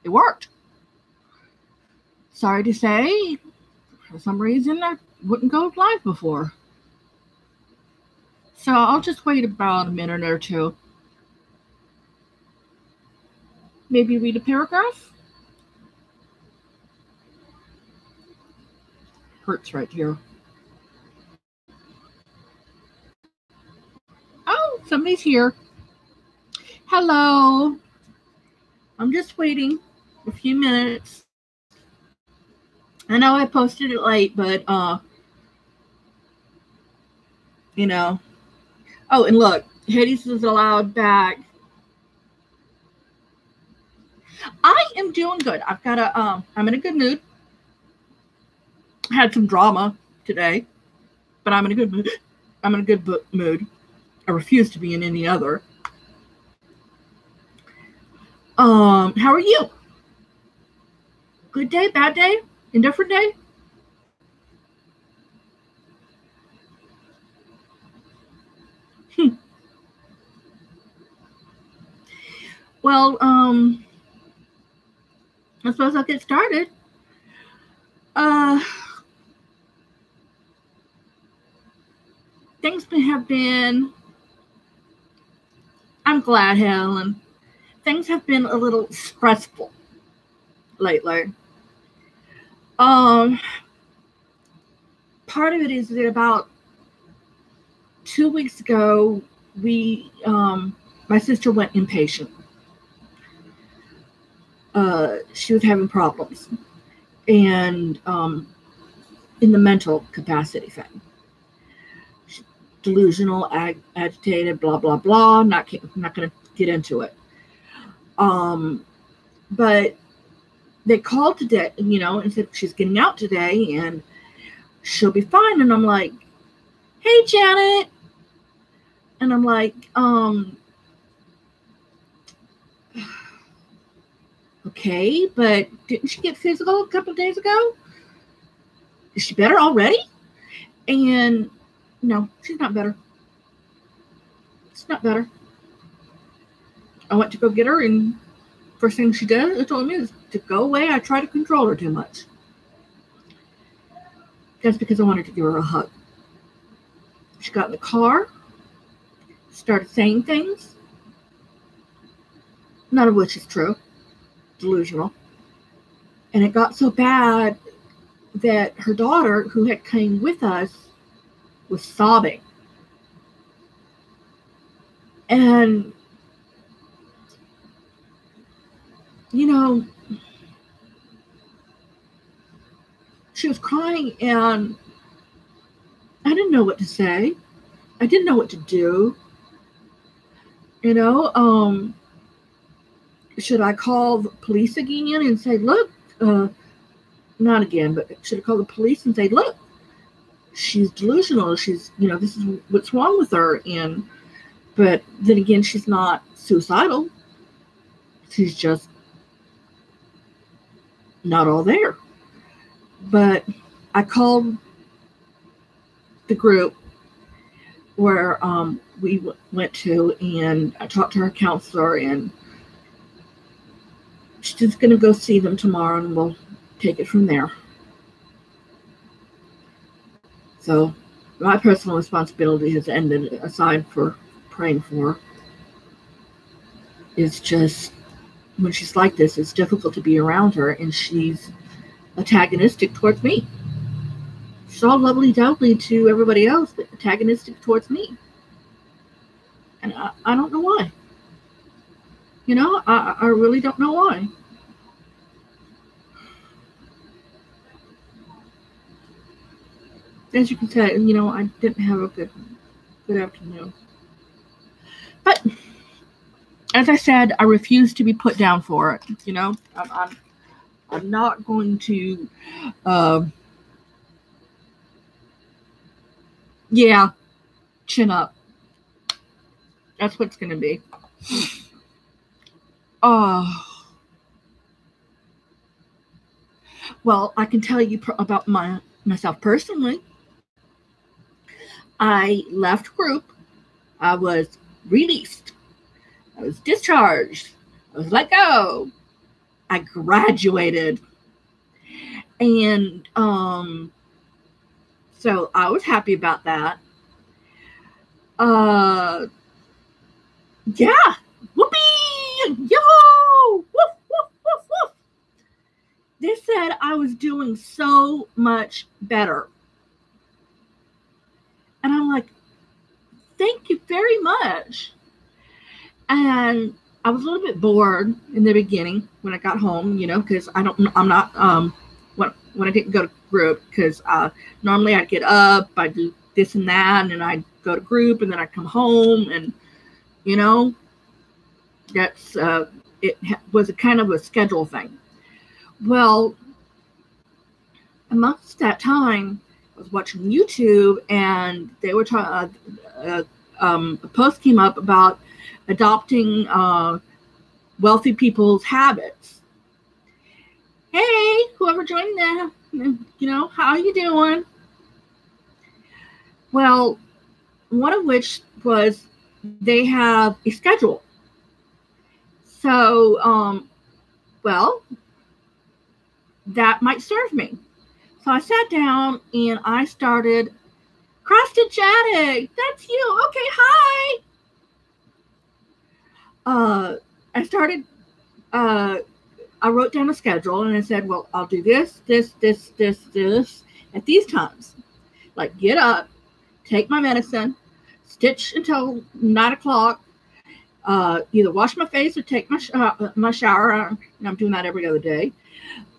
It worked. Sorry to say, for some reason, I wouldn't go live before. So I'll just wait about a minute or two. Maybe read a paragraph. Hurts right here. Oh, somebody's here. Hello. I'm just waiting a few minutes. I know I posted it late, but you know. Oh, and look, Hades is allowed back. I am doing good. I've got I'm in a good mood. I had some drama today, but I'm in a good mood. I'm in a good mood. I refuse to be in any other. How are you? Good day, bad day, indifferent day? Well, I suppose I'll get started. Things have been, I'm glad, Helen. Things have been a little stressful lately. Part of it is that about 2 weeks ago, my sister went inpatient. She was having problems, and in the mental capacity thing, delusional, agitated, blah blah blah. I'm not going to get into it. But they called today, and said she's getting out today and she'll be fine. And I'm like, hey, Janet. And I'm like, okay, but didn't she get physical a couple of days ago? Is she better already? And no, she's not better. It's not better. I went to go get her, and first thing she did, it told me is to go away. I try to control her too much. That's because I wanted to give her a hug. She got in the car, started saying things, none of which is true, delusional. And it got so bad that her daughter, who had came with us, was sobbing. And, she was crying, and I didn't know what to say. I didn't know what to do. Should I call the police again and say, look, not again, but should I call the police and say, look, she's delusional. She's, this is what's wrong with her. But then again, she's not suicidal. She's just not all there. But I called the group where we went to, and I talked to her counselor, and she's going to go see them tomorrow, and we'll take it from there. So my personal responsibility has ended, aside for praying for her. It's just, when she's like this, it's difficult to be around her, and she's antagonistic towards me. She's all lovely-dovely to everybody else, but antagonistic towards me. And I don't know why. I really don't know why. As you can tell, I didn't have a good afternoon. But as I said, I refuse to be put down for it. I'm not going to. Chin up. That's what it's going to be. Well, I can tell you about myself personally. I left group. I was released. I was discharged. I was let go. I graduated. And so I was happy about that. Yeah. Whoopee! Yo! Woof, woof, woof, woof. They said I was doing so much better. And I'm like, thank you very much. And I was a little bit bored in the beginning when I got home, because I'm not, when I didn't go to group, because normally I'd get up, I'd do this and that, and I'd go to group, and then I'd come home, and, that's, it was a kind of a schedule thing. Well, amongst that time, I was watching YouTube, and they were talking, a post came up about adopting wealthy people's habits. Hey, whoever joined that, how you doing? Well, one of which was they have a schedule. So, that might serve me. So I sat down and I started cross-stitch-attic. That's you. Okay, hi. I wrote down a schedule and I said, well, I'll do this at these times. Like, get up, take my medicine, stitch until 9 o'clock, either wash my face or take my shower. I'm doing that every other day.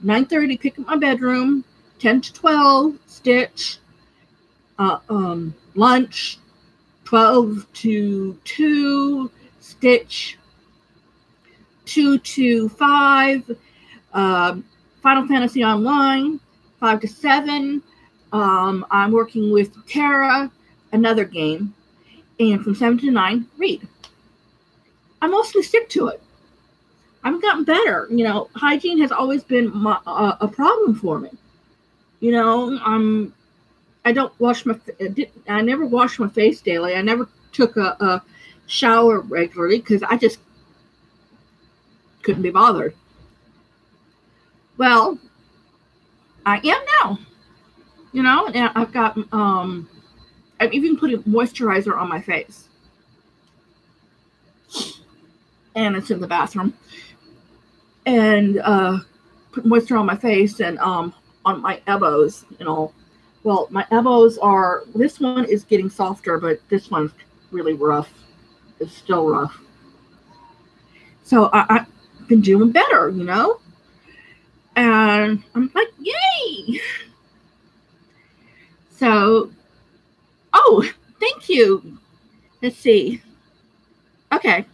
9:30, pick up my bedroom. 10 to 12, stitch. Lunch. 12 to 2, stitch. 2 to 5, Final Fantasy Online. 5 to 7, I'm working with Terra, another game. And from 7 to 9, read. I mostly stick to it. I've gotten better. Hygiene has always been a problem for me. I don't wash I never washed my face daily. I never took a shower regularly because I just couldn't be bothered. Well, I am now. And I've got I'm even putting moisturizer on my face. And it's in the bathroom. And put moisture on my face and on my elbows and all. Well, my elbows this one is getting softer, but this one's really rough. It's still rough. So I've been doing better, And I'm like, yay! So, thank you. Let's see. Okay.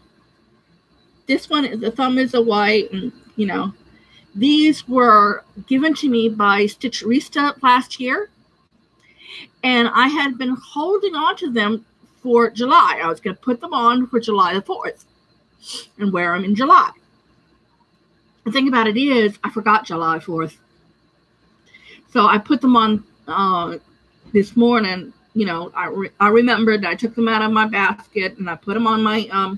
This one, the thumb is a white, and, these were given to me by Stitcherista last year. And I had been holding on to them for July. I was going to put them on for July the 4th and wear them in July. The thing about it is, I forgot July 4th. So I put them on this morning. I remembered. I took them out of my basket and I put them on my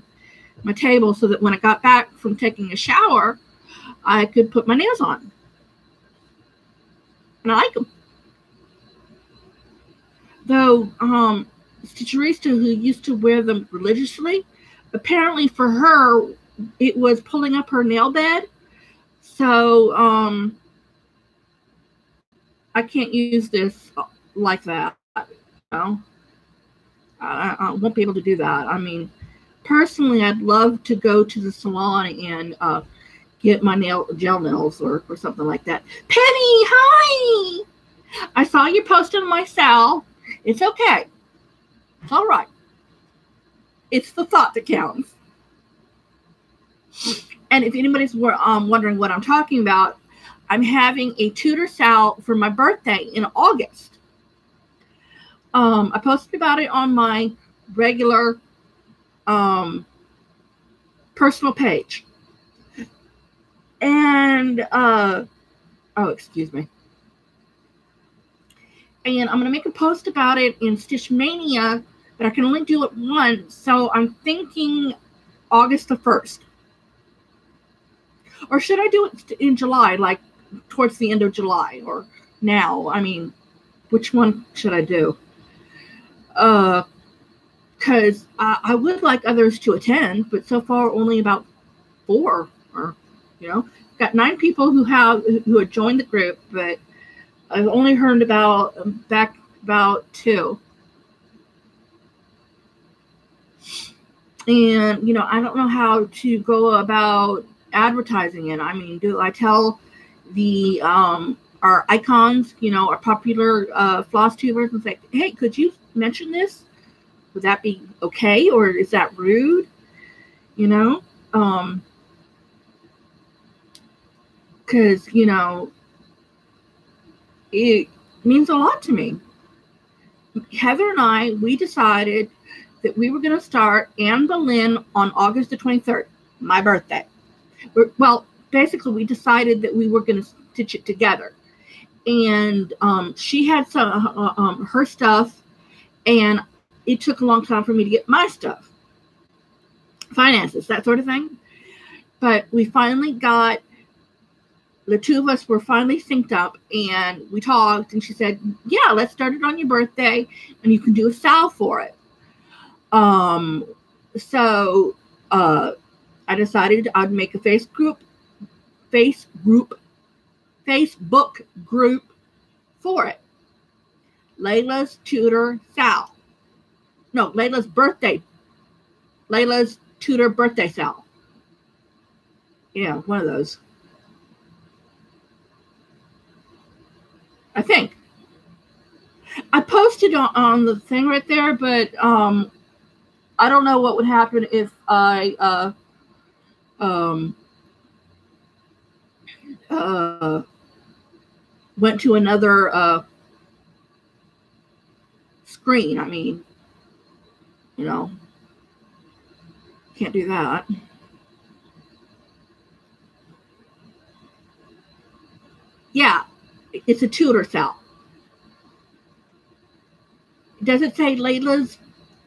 my table so that when I got back from taking a shower, I could put my nails on. And I like them. Though Stitcherista, who used to wear them religiously, apparently for her, it was pulling up her nail bed. So I can't use this like that. I won't be able to do that. I mean, personally, I'd love to go to the salon and get my gel nails or something like that. Penny, hi! I saw you post on my cell. It's okay. It's all right. It's the thought that counts. And if anybody's wondering what I'm talking about, I'm having a tutor sal for my birthday in August. I posted about it on my regular personal page. And, excuse me. And I'm going to make a post about it in Stitch Mania, but I can only do it once. So I'm thinking August the 1st. Or should I do it in July, like towards the end of July, or now? I mean, which one should I do? Because I would like others to attend, but so far only about 4, or got 9 people who have joined the group, but I've only heard about 2. And I don't know how to go about advertising it. I mean, do I tell the our icons, our popular floss tubers, and say, hey, could you mention this? Would that be okay, or is that rude? Because it means a lot to me. Heather and I, we decided that we were going to start Anne Boleyn on August the 23rd, my birthday. Well, basically, we decided that we were going to stitch it together. And she had some her stuff, and it took a long time for me to get my stuff. Finances, that sort of thing. But we finally got, the 2 of us were finally synced up, and we talked, and she said, yeah, let's start it on your birthday, and you can do a sal for it. So I decided I'd make a Facebook group for it. Layla's Tutor Sal. No, Layla's Tutor Birthday Sal. Yeah, one of those. I think. I posted on the thing right there, but I don't know what would happen if I went to another screen. I mean, can't do that. Yeah, it's a tutor sal. Does it say Layla's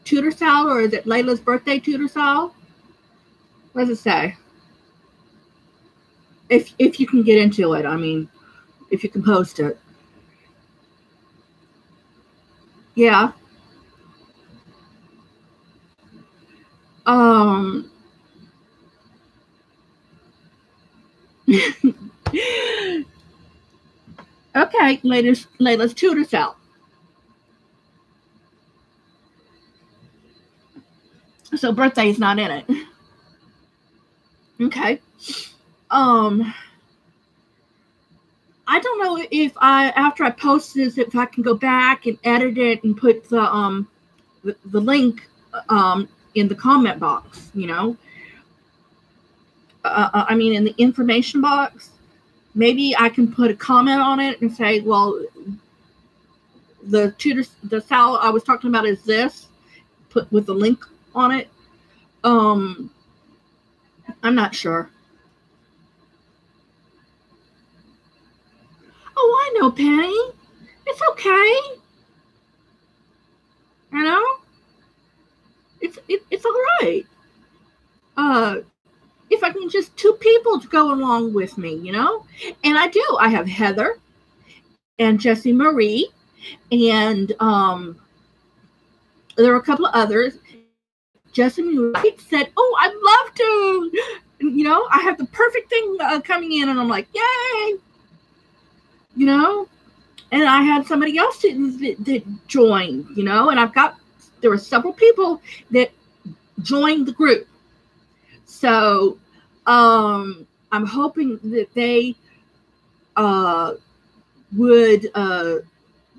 tutor sal, or is it Layla's birthday tutor sal? What does it say? If you can get into it, I mean, if you can post it. Yeah. Okay, Layla's tutor sal. So birthday is not in it. Okay. I don't know if after I post this, if I can go back and edit it and put the link in the comment box, I mean, in the information box. Maybe I can put a comment on it and say, well, the sal I was talking about is this, put with the link on it. I'm not sure. Oh, I know, Penny. It's okay. It's all right. If I can just 2 people to go along with me, and I do. I have Heather and Jessie Marie, and there are a couple of others. Jessie Marie said, "Oh, I'd love to." I have the perfect thing coming in, and I'm like, "Yay!" And I had somebody else that joined, and there were several people that joined the group. So I'm hoping that they would,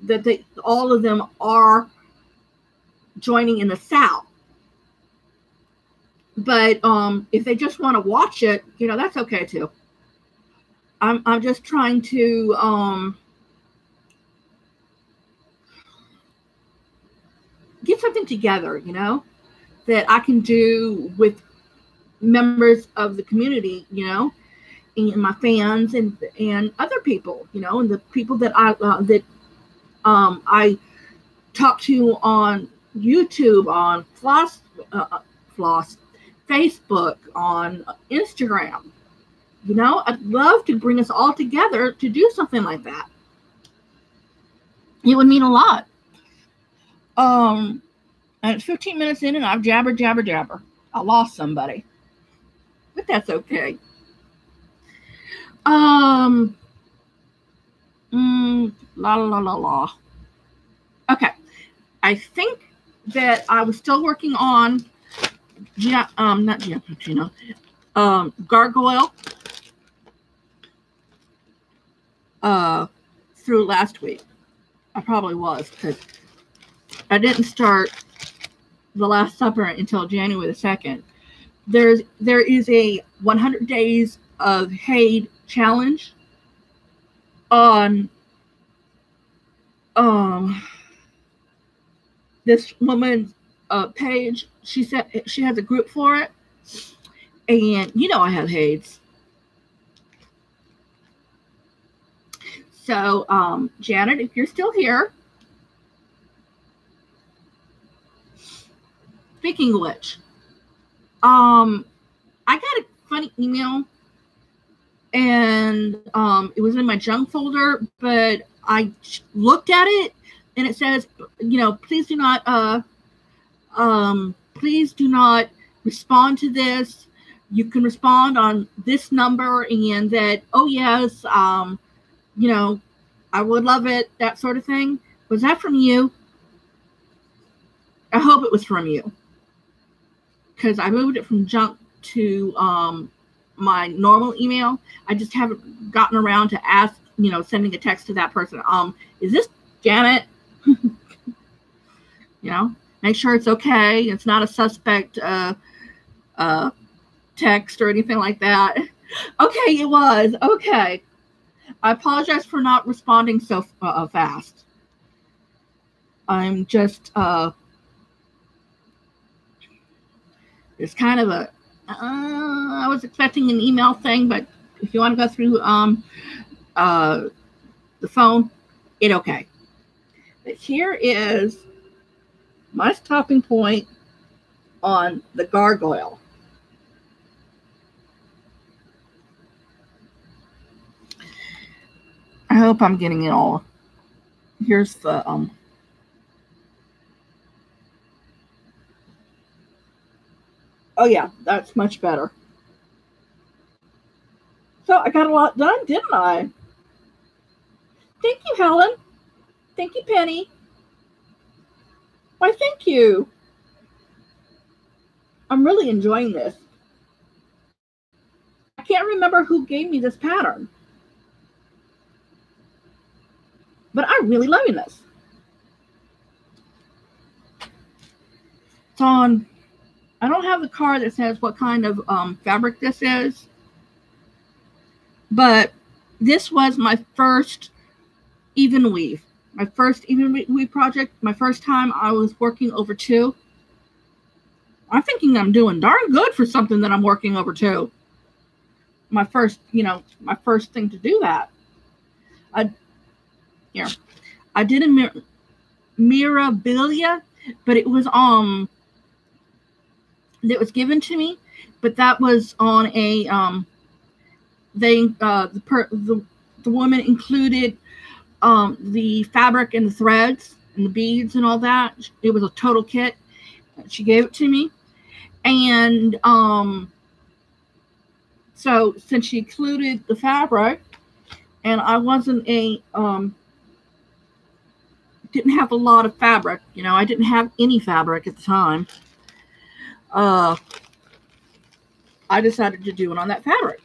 that all of them are joining in the sal. But if they just want to watch it, that's okay too. I'm just trying to get something together, that I can do with members of the community, and my fans and other people, and the people that I talk to on YouTube, on Floss, Facebook, on Instagram. I'd love to bring us all together to do something like that. It would mean a lot. And it's 15 minutes in and I've jabber. I lost somebody. But that's okay. La. Okay. I think that I was still working on not Giampatrino, Gargoyle through last week. I probably was, because I didn't start The Last Supper until January the 2nd. There is a 100 days of Haid challenge on this woman's page. She said she has a group for it, and I have Haids. So Janet, if you're still here, speaking of which, I got a funny email, and it was in my junk folder, but I looked at it, and it says, please do not respond to this. You can respond on this number, and that, oh yes, I would love it, that sort of thing. Was that from you? I hope it was from you, because I moved it from junk to my normal email. I just haven't gotten around to sending a text to that person. Is this Janet? Make sure it's okay. It's not a suspect text or anything like that. Okay, it was. Okay. I apologize for not responding so fast. I'm just it's kind of a I was expecting an email thing, but if you want to go through the phone, it's okay. But here is my stopping point on the Gargoyle. I hope I'm getting it all. Here's the oh yeah, that's much better. So I got a lot done, didn't I? Thank you, Helen. Thank you, Penny. Why, thank you. I'm really enjoying this. I can't remember who gave me this pattern, but I'm really loving this. It's on. I don't have the card that says what kind of fabric this is, but this was my first even weave. My first even weave project. My first time I was working over 2. I'm thinking I'm doing darn good for something that I'm working over 2. My first thing to do that. I did a Mirabilia, but it was that was given to me, but that was on a the woman included the fabric and the threads and the beads and all that. It was a total kit. She gave it to me, and so since she included the fabric, and I wasn't didn't have a lot of fabric, I didn't have any fabric at the time. I decided to do it on that fabric.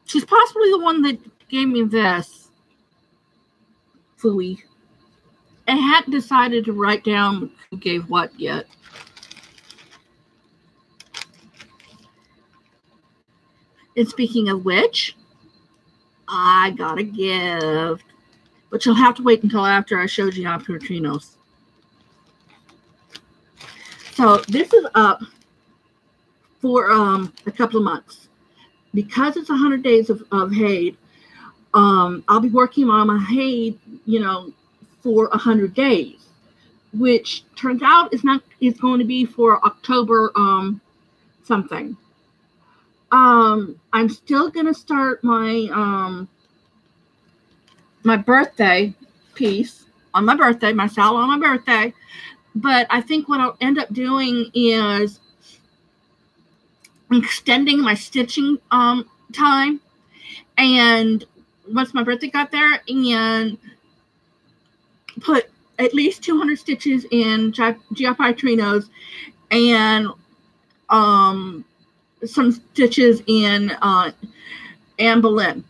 She's possibly the one that gave me this Fooey. I hadn't decided to write down who gave what yet. And speaking of which, I got a gift, but you'll have to wait until after I show Giampatrinos. So this is up for a couple of months. Because it's 100 days of Haid, I'll be working on my Haid, for 100 days, which turns out is going to be for October something. I'm still gonna start my my birthday piece on my birthday, my salad on my birthday. But I think what I'll end up doing is extending my stitching time, and once my birthday got there, and put at least 200 stitches in GI Trinos, and some stitches in Anne Boleyn,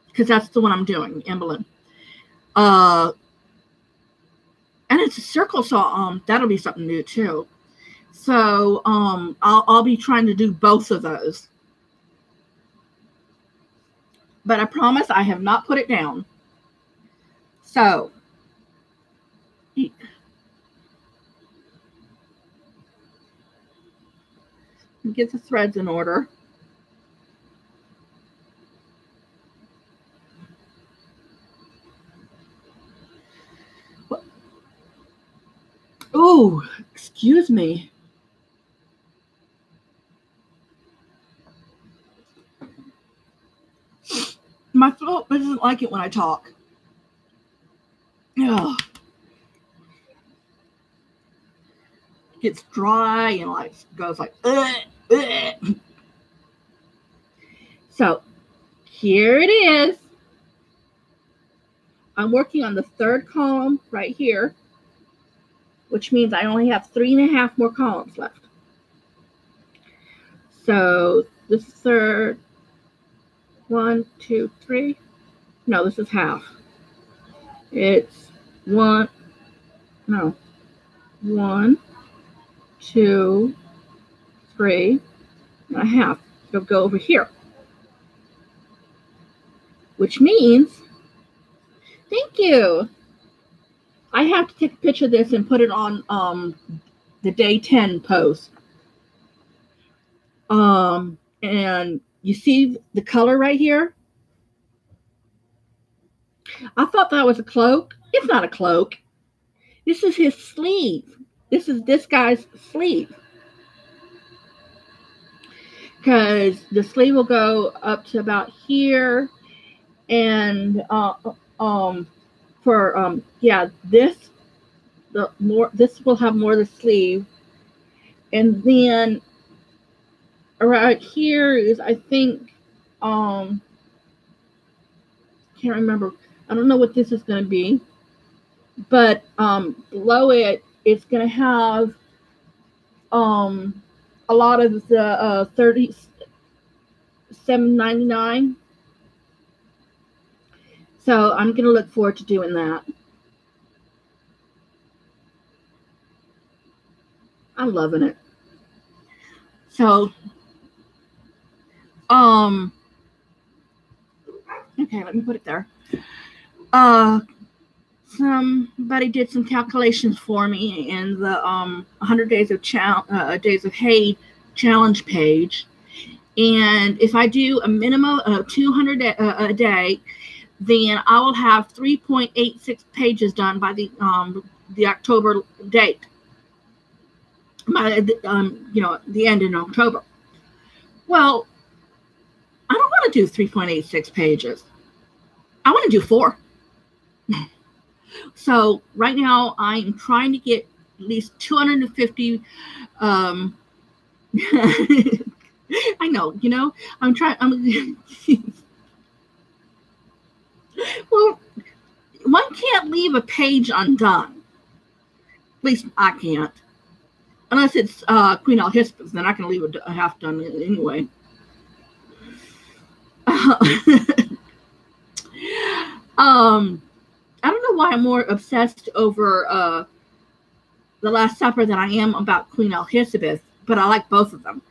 because that's the one I'm doing, Anne Boleyn. And it's a circle, so that'll be something new too. So I'll be trying to do both of those. But I promise I have not put it down. So get the threads in order. Oh, excuse me. My throat doesn't like it when I talk. Ugh. It gets dry and like goes like ugh, ugh. So here it is. I'm working on the third column right here, which means I only have 3.5 more columns left. So this third, 1, 2, 3. No, this is half. It's 1, 2, 3 and a half. It'll go over here, which means, thank you. I have to take a picture of this and put it on the day 10 post. And you see the color right here? I thought that was a cloak. It's not a cloak. This is his sleeve. This is this guy's sleeve. Because the sleeve will go up to about here. And this will have more of the sleeve. And then right here is, I think, can't remember. I don't know what this is going to be, but below it, it's going to have a lot of the $37.99. So I'm going to look forward to doing that. I'm loving it. So, okay, let me put it there. Somebody did some calculations for me in the 100 Days of Hay challenge page, and if I do a minimum of 200 a day, then I will have 3.86 pages done by the October date. By the end in October. Well, I don't want to do 3.86 pages. I want to do 4. So right now I'm trying to get at least 250. I know, I'm trying. Well, one can't leave a page undone. At least I can't. Unless it's Queen Alhispis, then I can leave it half done anyway. I don't know why I'm more obsessed over The Last Supper than I am about Queen Elizabeth, but I like both of them.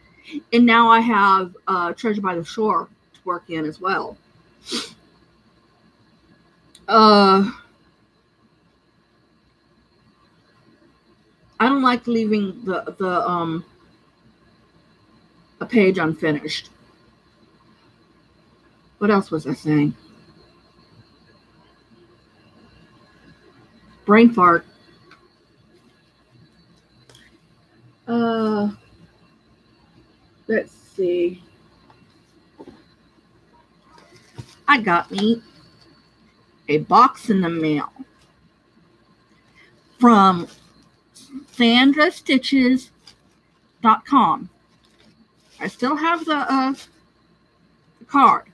And now I have Treasure by the Shore to work in as well. I don't like leaving a page unfinished. What else was I saying? Brain fart. let's see. I got me a box in the mail from sandrastitches.com. I still have the card.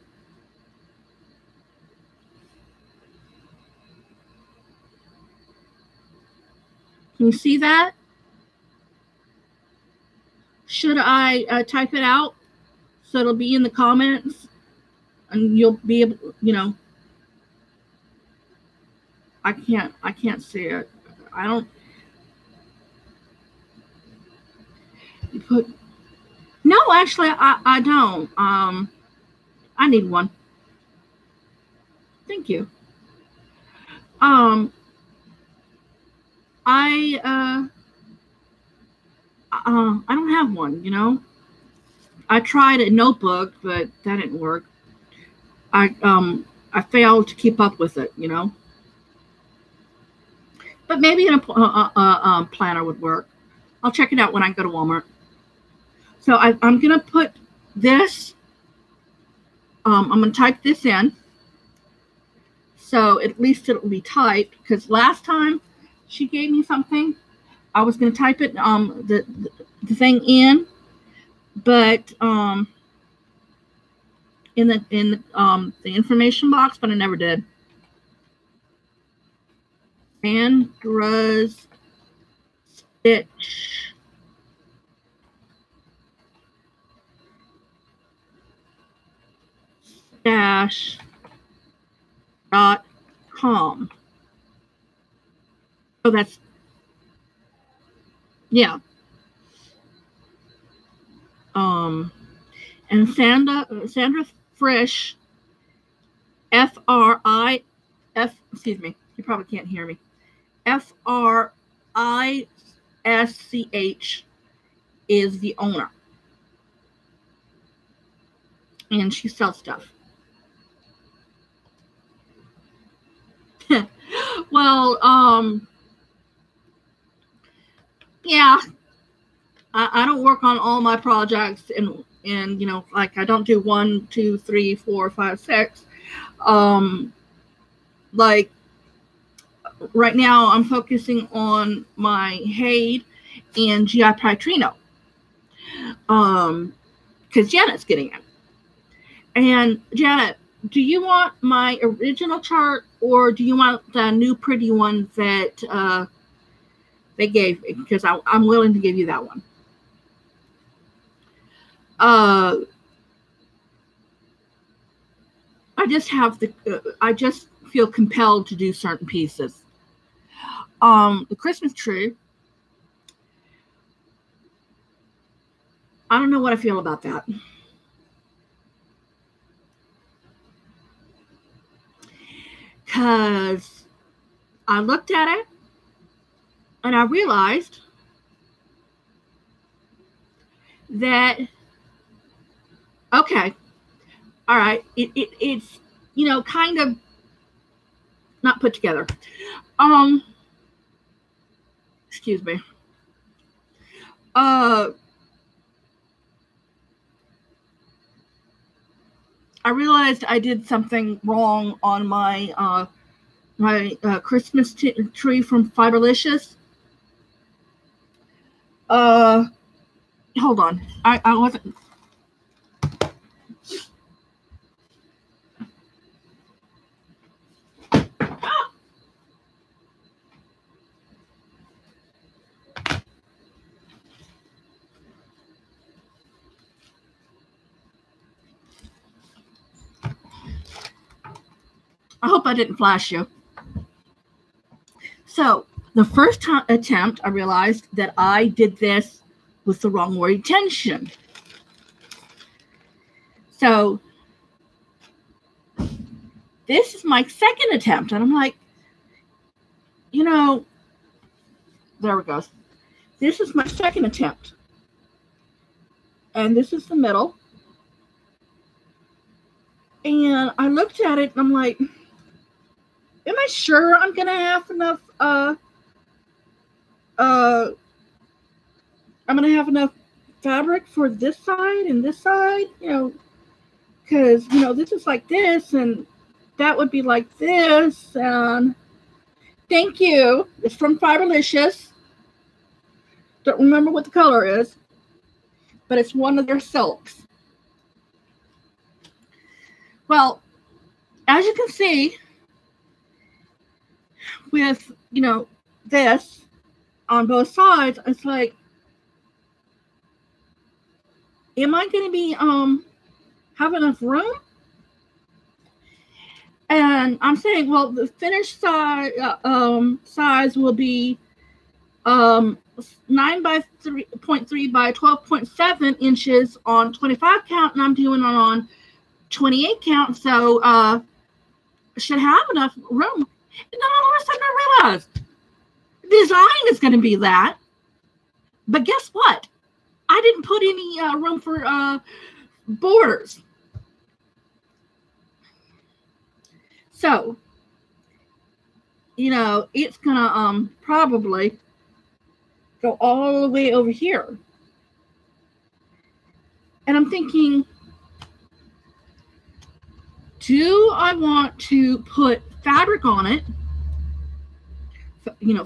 Can you see that? Should I type it out so it'll be in the comments and you'll be able, I can't see it. I don't. You put. No, actually, I don't. I need one. Thank you. I don't have one. I tried a notebook, but that didn't work. I failed to keep up with it. But maybe a planner would work. I'll check it out when I go to Walmart. So I'm gonna put this. I'm gonna type this in. So at least it'll be typed, because last time she gave me something, I was gonna type it the thing in, but in the information box, but I never did. Sandra's Stitch .com. So that's, yeah. And Sandra Frisch, excuse me, you probably can't hear me. FRISCH is the owner. And she sells stuff. Well, yeah, I don't work on all my projects and like I don't do 1, 2, 3, 4, 5, 6. Like right now I'm focusing on my Hade and GI Pitrino. Because Janet's getting it. And Janet, do you want my original chart or do you want the new pretty one that they gave me? Because I'm willing to give you that one. I just feel compelled to do certain pieces. The Christmas tree, I don't know what I feel about that. Because I looked at it and I realized that, okay, all right, it's, kind of not put together. Excuse me. I realized I did something wrong on my Christmas tree from Fiberlicious. Hold on. I wasn't. I hope I didn't flash you. So the first attempt, I realized that I did this with the wrong intention. So this is my second attempt, and I'm like, there it goes. This is my second attempt. And this is the middle. And I looked at it and I'm like, am I sure I'm going to have enough, I'm going to have enough fabric for this side and this side, because, this is like this and that would be like this. And thank you. It's from Fiberlicious. Don't remember what the color is, but it's one of their silks. Well, as you can see, with, this on both sides, it's like, am I going to be, have enough room? And I'm saying, well, the finished size will be 9 by 3.3 by 12.7 inches on 25 count, and I'm doing it on 28 count, so should have enough room. And then all of a sudden I realized design is going to be that, but guess what? I didn't put any room for borders. So, it's gonna probably go all the way over here. And I'm thinking, do I want to put fabric on it?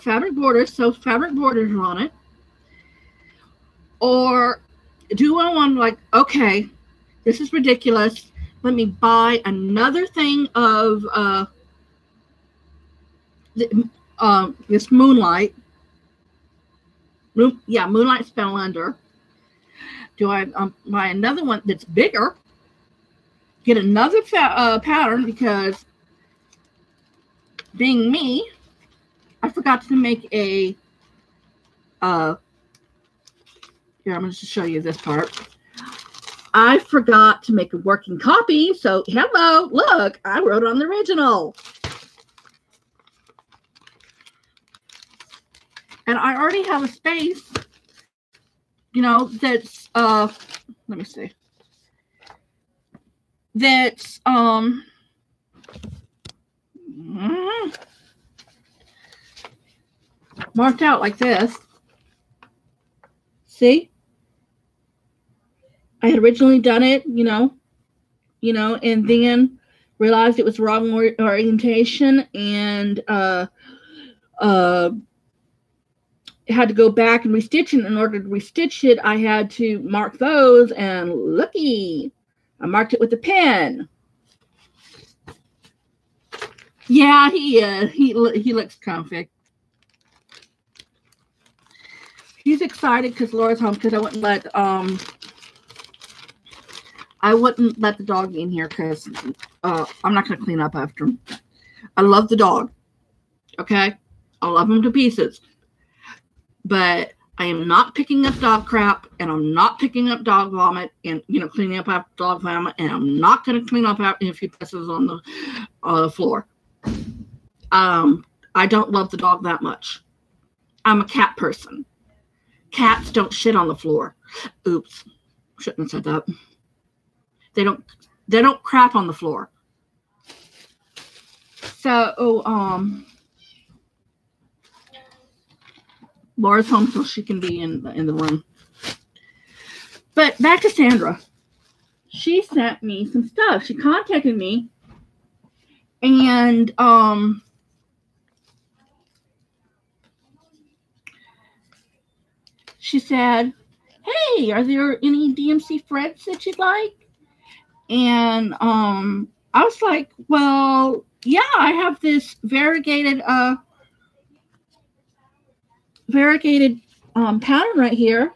Fabric borders, so fabric borders on it. Or do I want, like, okay, this is ridiculous. Let me buy another thing of this Moonlight. Moonlight Spellender. Do I buy another one that's bigger? Get another pattern, because being me, I forgot to make a here, I'm going to show you this part. I forgot to make a working copy, so hello, look, I wrote on the original. And I already have a space, that's, let me see. That's, marked out like this. See? I had originally done it, and then realized it was wrong orientation, and had to go back and restitch it. In order to restitch it, I had to mark those, and looky, I marked it with a pen. Yeah, he is. He looks comfy. He's excited because Laura's home, because I wouldn't let the dog in here, because I'm not going to clean up after him. I love the dog. Okay? I love him to pieces. But I am not picking up dog crap, and I'm not picking up dog vomit, and, cleaning up after dog vomit, and I'm not going to clean up after if he pisses on the floor. I don't love the dog that much. I'm a cat person. Cats don't shit on the floor. Oops. Shouldn't have said that. They don't crap on the floor. So, Laura's home, so she can be in the room. But back to Sandra. She sent me some stuff. She contacted me, and she said, "Hey, are there any DMC threads that you'd like?" And I was like, "Well, yeah, I have this variegated pattern right here,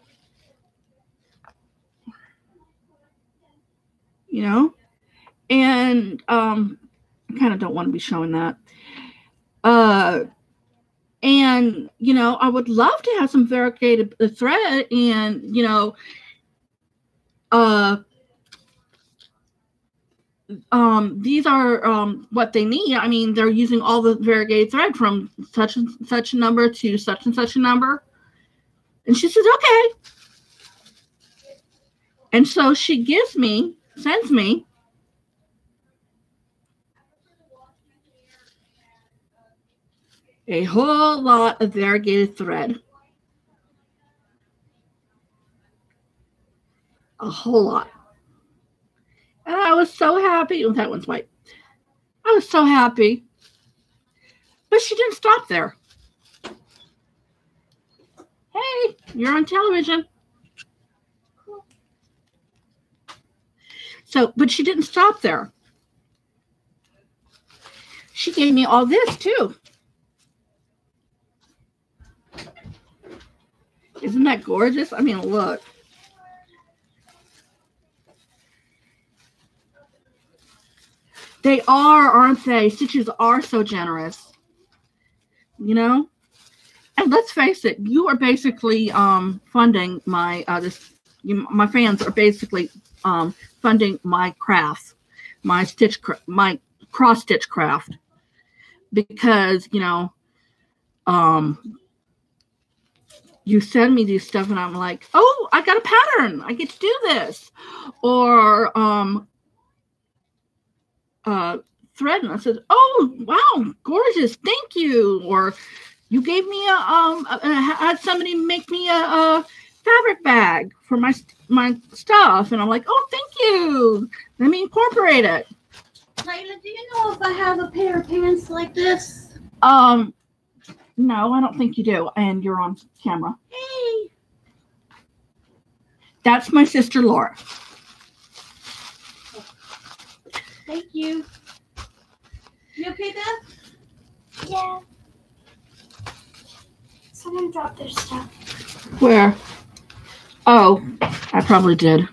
and I kind of don't want to be showing that. And I would love to have some variegated thread, and these are what they need. I mean, they're using all the variegated thread from such and such a number to such and such a number." And she says, "Okay." And so she sends me a whole lot of variegated thread. a whole lot. And I was so happy. Oh, that one's white. I was so happy. But she didn't stop there. Hey, you're on television. So, but she didn't stop there. She gave me all this too. Isn't that gorgeous? I mean, look. They are, aren't they? Stitches are so generous. You know? And let's face it, you are basically funding my my fans are basically funding my craft, my my cross stitch craft, because you send me these stuff and I'm like, oh, I got a pattern, I get to do this, or thread, and I said, oh wow, gorgeous, thank you, or you gave me had somebody make me a fabric bag for my stuff, and I'm like, oh, thank you. Let me incorporate it. Layla, do you know if I have a pair of pants like this? No, I don't think you do, and you're on camera. Hey. That's my sister Laura. Thank you. You okay, Beth? Yeah. Someone dropped their stuff. Where? Oh, I probably did.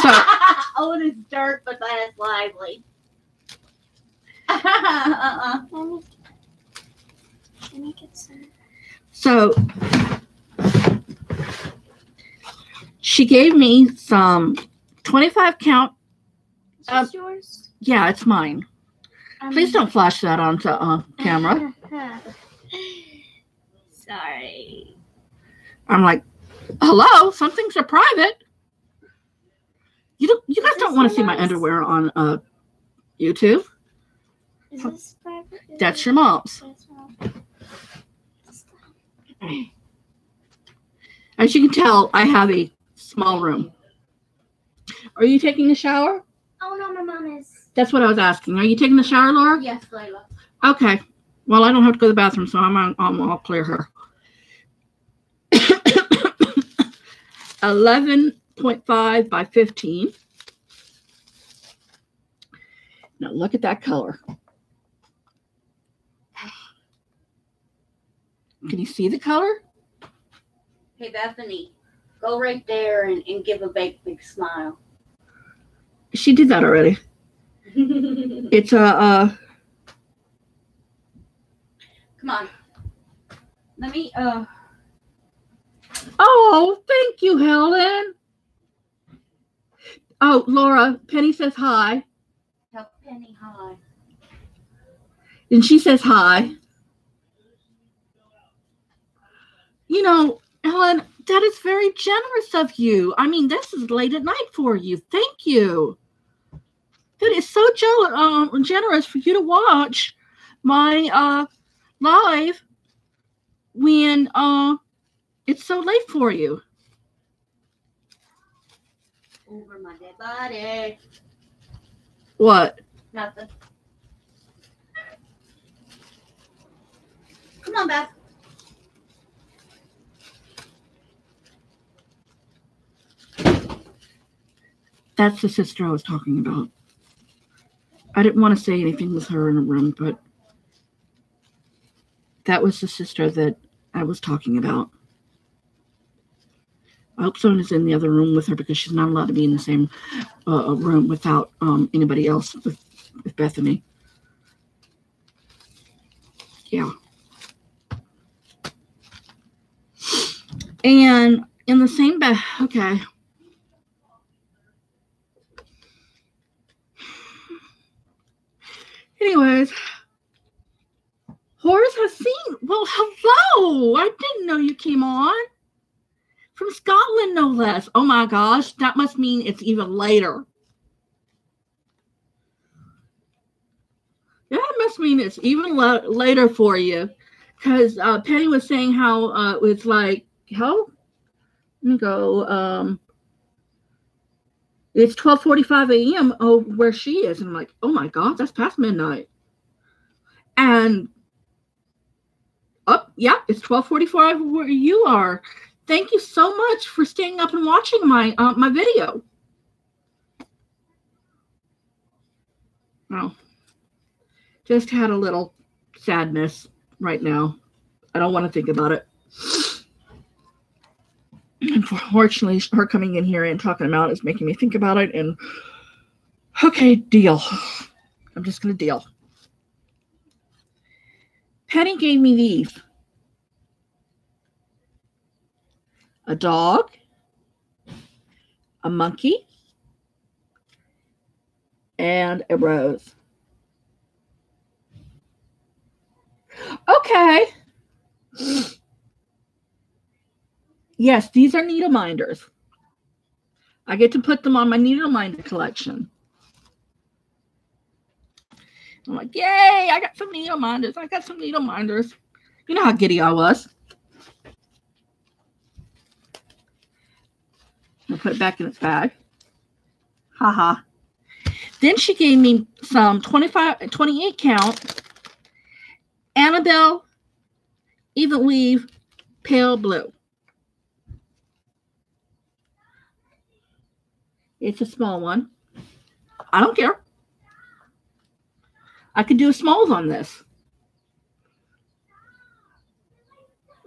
So, oh, it is dirt, but that is lively. Let me get some. So, she gave me some 25 count. Is this yours? Yeah, it's mine. Please don't flash that onto camera. Sorry. I'm like, hello, some things are private. You guys don't want to see my underwear on YouTube. Is this private? That's your mom's. As you can tell, I have a small room. Are you taking a shower? Oh no, my mom is. That's what I was asking. Are you taking a shower, Laura? Yes, Layla. Okay. Well, I don't have to go to the bathroom, so I'll clear her. 11.5 by 15. Now look at that color. Can you see the color? Hey, Bethany, go right there and give a big smile. She did that already. It's a Come on. Let me, Oh, thank you, Helen. Oh, Laura, Penny says hi. tell Penny hi. And she says hi. You know, Helen, that is very generous of you. I mean, this is late at night for you. Thank you. That is so generous for you to watch my live when it's so late for you. Over my dead body. What? Nothing. Come on, Beth. That's the sister I was talking about. I didn't want to say anything with her in a room, but that was the sister that I was talking about. I hope someone is in the other room with her because she's not allowed to be in the same room without anybody else with Bethany. Yeah. And in the same bed, okay. Anyways, Horace has seen. Well, hello. I didn't know you came on. From Scotland, no less. Oh my gosh, that must mean it's even later. Yeah, it must mean it's even later for you. Because Penny was saying how it's like, how Let me go. It's 12:45 a.m. where she is. And I'm like, oh my God, that's past midnight. And yeah, it's 12:45 where you are. Thank you so much for staying up and watching my video. Oh, just had a little sadness right now. I don't want to think about it. Unfortunately, her coming in here and talking about it is making me think about it. And okay, deal. I'm just going to deal. Penny gave me these. A dog, a monkey, and a rose. Okay. Yes, these are needle minders. I get to put them on my needle minder collection. I'm like, yay, I got some needle minders. I got some needle minders. You know how giddy I was. I'll put it back in its bag. Haha. Then she gave me some 28 count Annabelle Even Weave Pale Blue. It's a small one. I don't care. I could do smalls on this.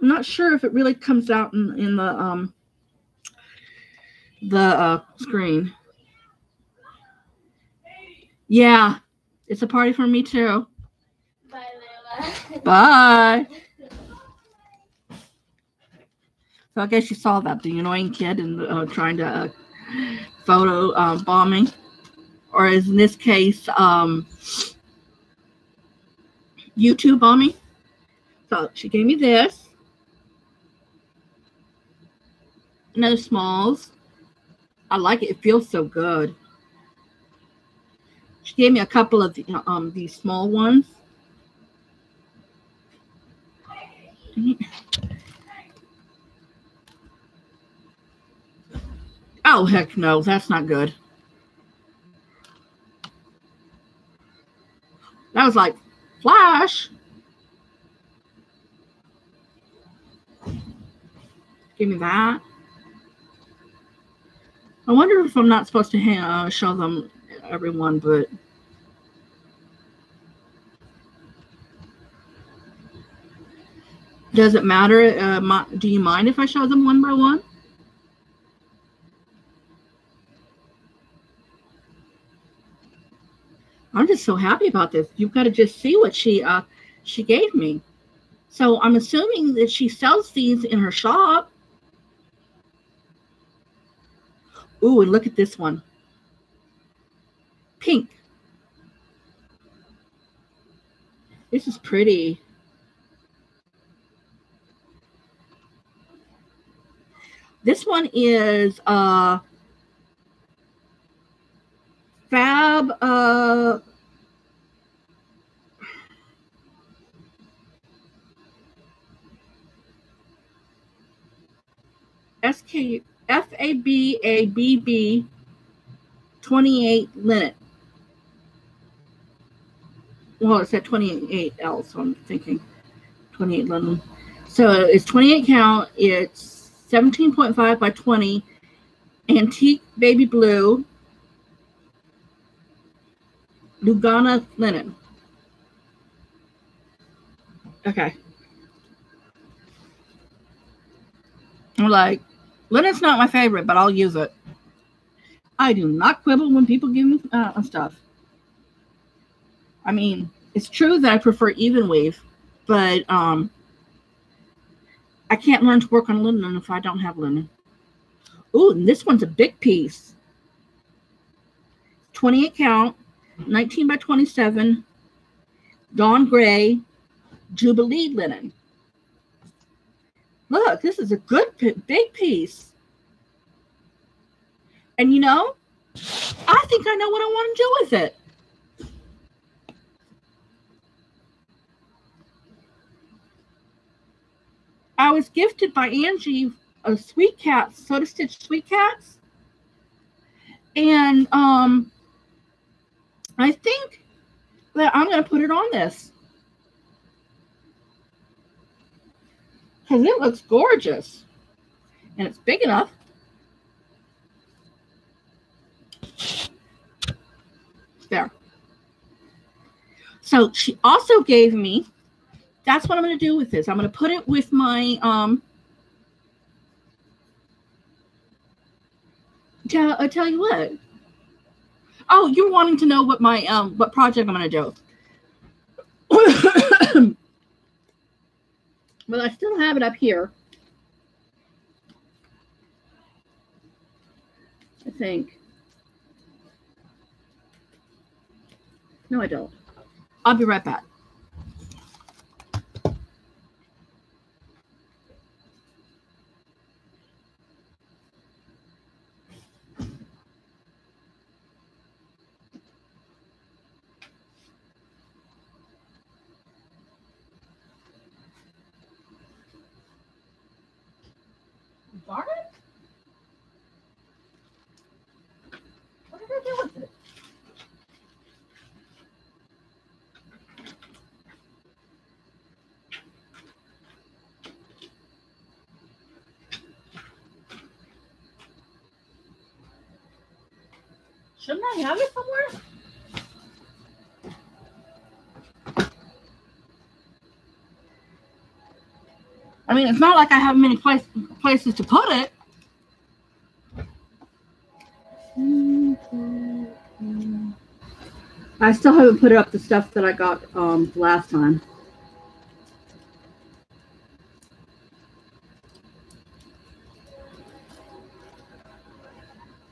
I'm not sure if it really comes out in the screen. Yeah, it's a party for me too. Bye, Layla. Bye. So I guess you saw that, the annoying kid and trying to photo bombing, or as in this case, YouTube bombing. So she gave me this. No smalls. I like it. It feels so good. She gave me a couple of these small ones. Oh, heck no. That's not good. That was like Flash. Give me that. I wonder if I'm not supposed to show them everyone, but does it matter? Do you mind if I show them one by one? I'm just so happy about this. You've got to just see what she gave me. So I'm assuming that she sells these in her shop. Ooh, and look at this one. Pink. This is pretty. This one is Fab FABABB 28 linen. Well, it said 28L, so I'm thinking 28 linen. So it's 28 count. It's 17.5 by 20. Antique baby blue. Lugana linen. Okay. I'm like, linen's not my favorite, but I'll use it. I do not quibble when people give me stuff. I mean, it's true that I prefer even weave, but I can't learn to work on linen if I don't have linen. Ooh, and this one's a big piece. 28 count, 19 by 27, Dawn Gray, Jubilee linen. Look, this is a good big piece. And you know, I think I know what I want to do with it. I was gifted by Angie Sweet Cats, Soda Stitch Sweet Cats. And I think that I'm going to put it on this. Because it looks gorgeous. And it's big enough. There. So she also gave me, that's what I'm going to do with this. I'm going to put it with my, I'll tell you what. Oh, you're wanting to know what my, what project I'm going to do. Well, I still have it up here. I think. No, I don't. I'll be right back. Darn it. What did I do with it? Shouldn't I have it somewhere? I mean, it's not like I have many places to put it. I still haven't put up the stuff that I got last time.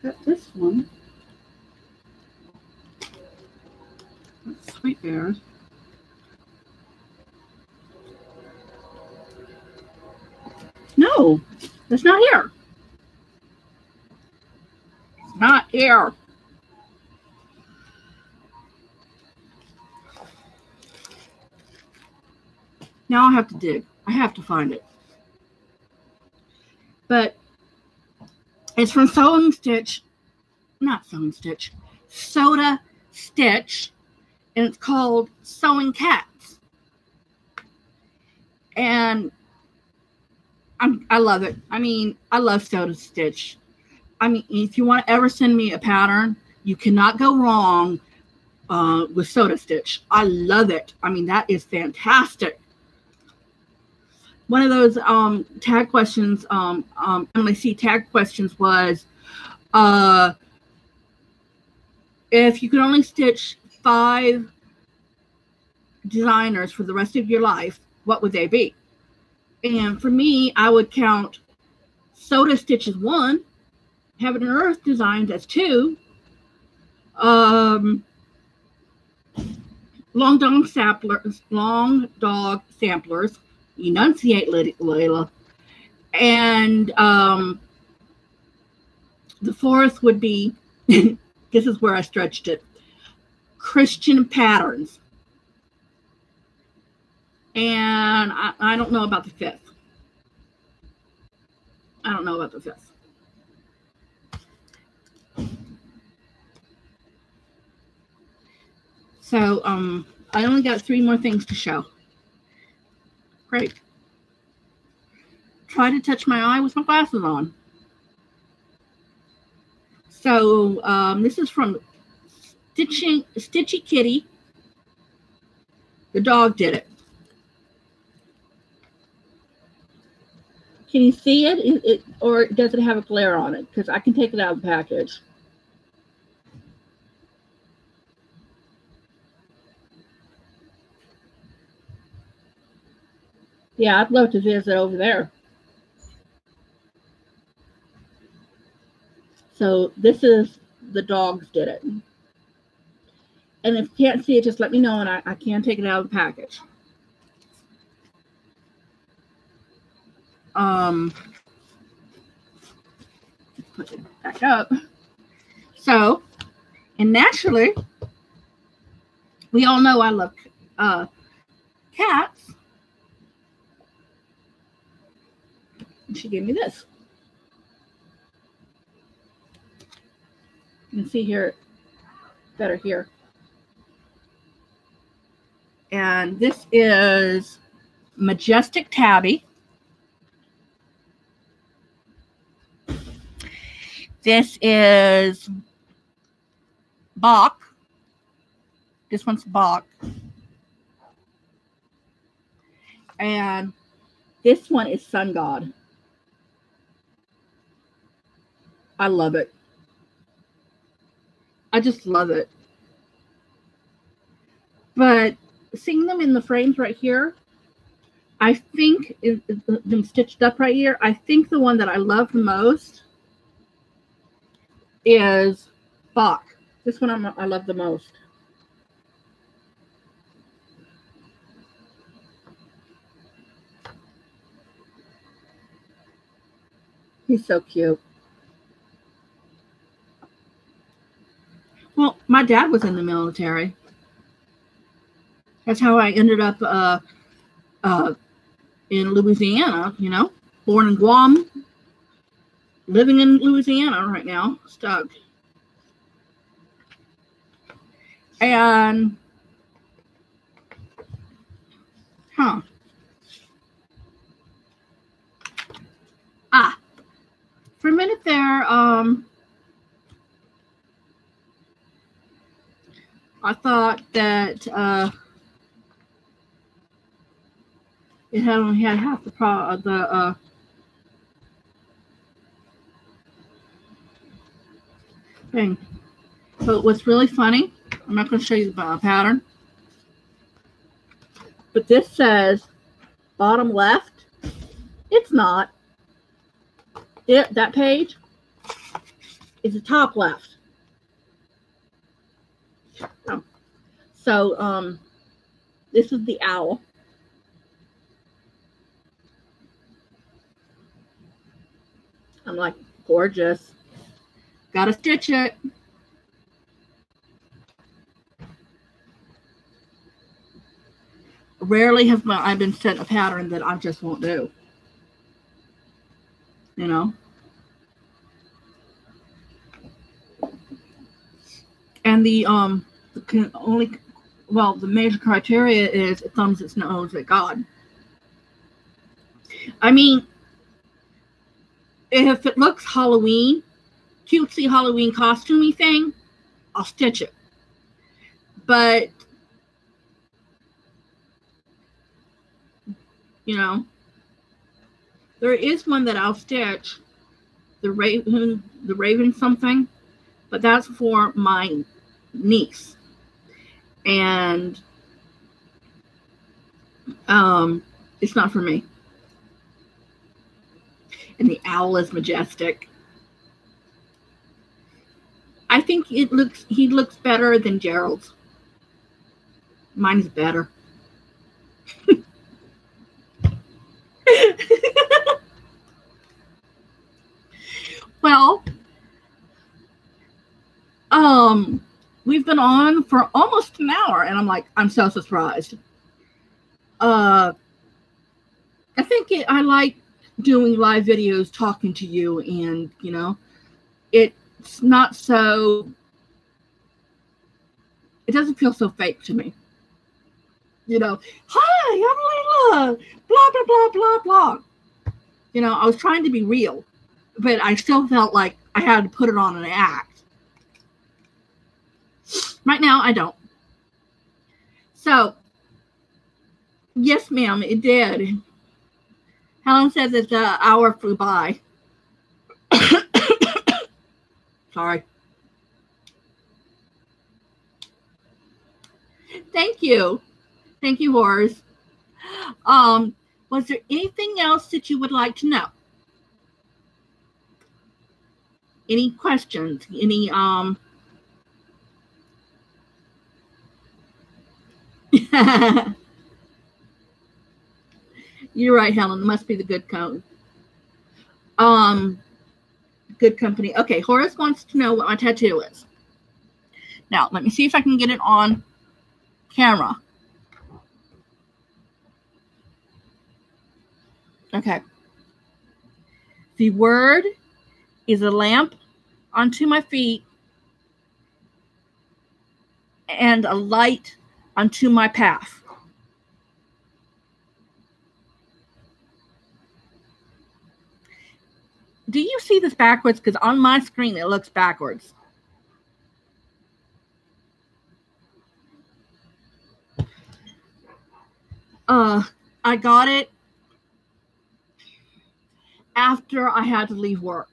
Got this one. That's Sweet Bears. No, it's not here. It's not here. Now I have to dig. I have to find it. But it's from Soda Stitch, and it's called Sewing Cats. And I love it. I mean, I love Soda Stitch. I mean, if you want to ever send me a pattern, you cannot go wrong with Soda Stitch. I love it. I mean, that is fantastic. One of those tag questions, MLC tag questions was, if you could only stitch 5 designers for the rest of your life, what would they be? And for me, I would count Soda Stitch as 1, Heaven and Earth Designs as 2, Long Dog Samplers, Enunciate Layla, and the 4th would be, this is where I stretched it, Christian Patterns. And I don't know about the 5th. I don't know about the 5th. So I only got 3 more things to show. Great. Try to touch my eye with my glasses on. So this is from Stitchy Kitty. The dog did it. Can you see it? Or does it have a glare on it? Because I can take it out of the package. Yeah, I'd love to visit over there. So this is the dogs did it. And if you can't see it, just let me know and I can take it out of the package. Put it back up. So, and naturally, we all know I love cats. And she gave me this. You can see here, better here. And this is Majestic Tabby. This is Bach. This one's Bach. And this one is Sun God. I love it. I just love it. But seeing them in the frames right here, I think them stitched up right here, I think the one that I love the most is Bach. This one I love the most. He's so cute. Well, my dad was in the military. That's how I ended up in Louisiana, you know, born in Guam, living in Louisiana right now, stuck. And, for a minute there, I thought that it had only had half the thing. But what's really funny, I'm not going to show you the pattern, but this says bottom left. It's not. That page is the top left. So this is the owl. I'm like, gorgeous. Gotta stitch it. Rarely have I been sent a pattern that I just won't do. You know? And the major criteria is it thumbs its nose at God. I mean, if it looks Halloween, cutesy Halloween costumey thing, I'll stitch it. But, you know, there is one that I'll stitch, the Raven something, but that's for my niece. And it's not for me. And the owl is majestic. I think he looks better than Gerald's. Mine's better. Well, we've been on for almost an hour, and I'm so surprised. I think I like doing live videos, talking to you, and you know, it's not so. It doesn't feel so fake to me. You know, hi, I'm Layla, blah blah blah blah blah. You know, I was trying to be real, but I still felt like I had to put it on an act. Right now, I don't. So, yes, ma'am, it did. Helen says that the hour flew by. Sorry. Thank you. Thank you, Horace. Was there anything else that you would like to know? Any questions? Any You're right, Helen. It must be the good code. Good company. Okay, Horace wants to know what my tattoo is. Now, let me see if I can get it on camera. Okay. The word is a lamp onto my feet and a light unto my path. Do you see this backwards? Because on my screen it looks backwards. I got it after I had to leave work.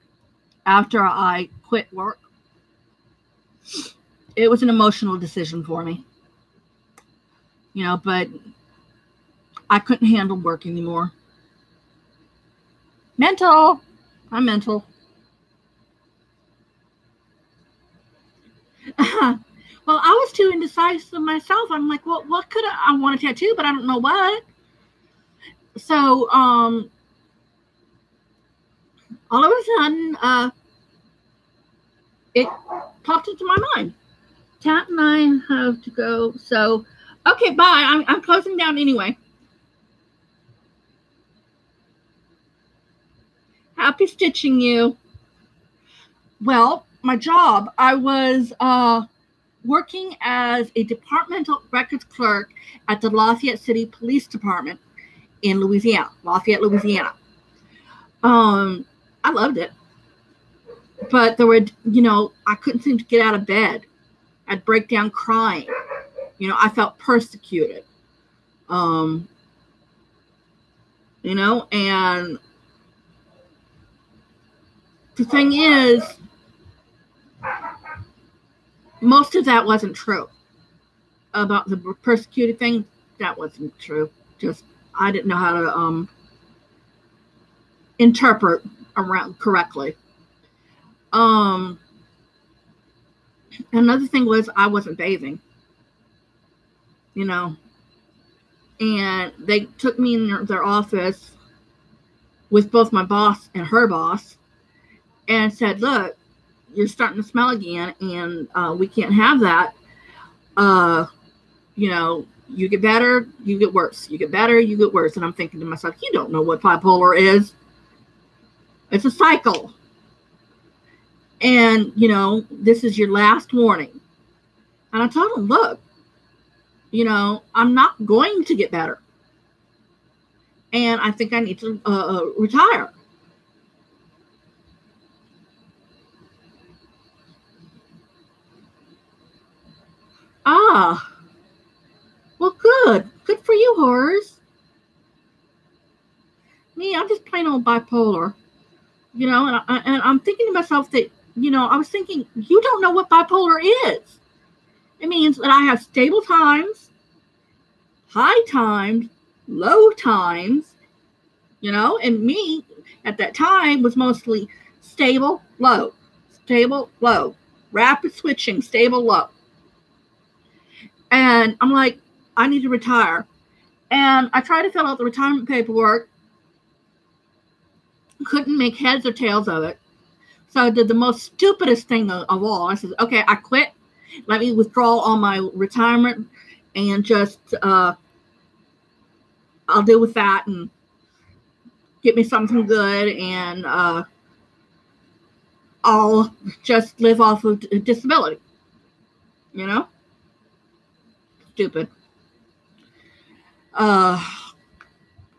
After I quit work. It was an emotional decision for me. You know, but I couldn't handle work anymore. Mental. I'm mental. Well, I was too indecisive myself. I'm like, well, what could I want a tattoo, but I don't know what. So, all of a sudden, it popped into my mind. Tat and I have to go. So, okay, bye. I'm closing down anyway. Happy stitching you. Well, my job, I was working as a departmental records clerk at the Lafayette City Police Department in Louisiana, Lafayette, Louisiana. I loved it. But there were, you know, I couldn't seem to get out of bed. I'd break down crying. You know, I felt persecuted. You know, and the thing is, most of that wasn't true. About the persecuted thing, that wasn't true. Just, I didn't know how to interpret around correctly. Another thing was I wasn't bathing. You know. And they took me in their office with both my boss and her boss and said, look, you're starting to smell again, and we can't have that. You know, you get better, you get worse. You get better, you get worse. And I'm thinking to myself, you don't know what bipolar is. It's a cycle. And, you know, this is your last warning. And I told him, look, you know, I'm not going to get better. And I think I need to retire. Ah, well, good. Good for you, Horace. Me, I'm just plain old bipolar. You know, and I'm thinking to myself that, you know, I was thinking, you don't know what bipolar is. It means that I have stable times, high times, low times, you know, and me at that time was mostly stable, low, rapid switching, stable, low. And I'm like, I need to retire. And I tried to fill out the retirement paperwork. Couldn't make heads or tails of it. So I did the most stupidest thing of all. I said, okay, I quit. Let me withdraw all my retirement and just, I'll deal with that and get me something good. And I'll just live off of disability. You know? Stupid.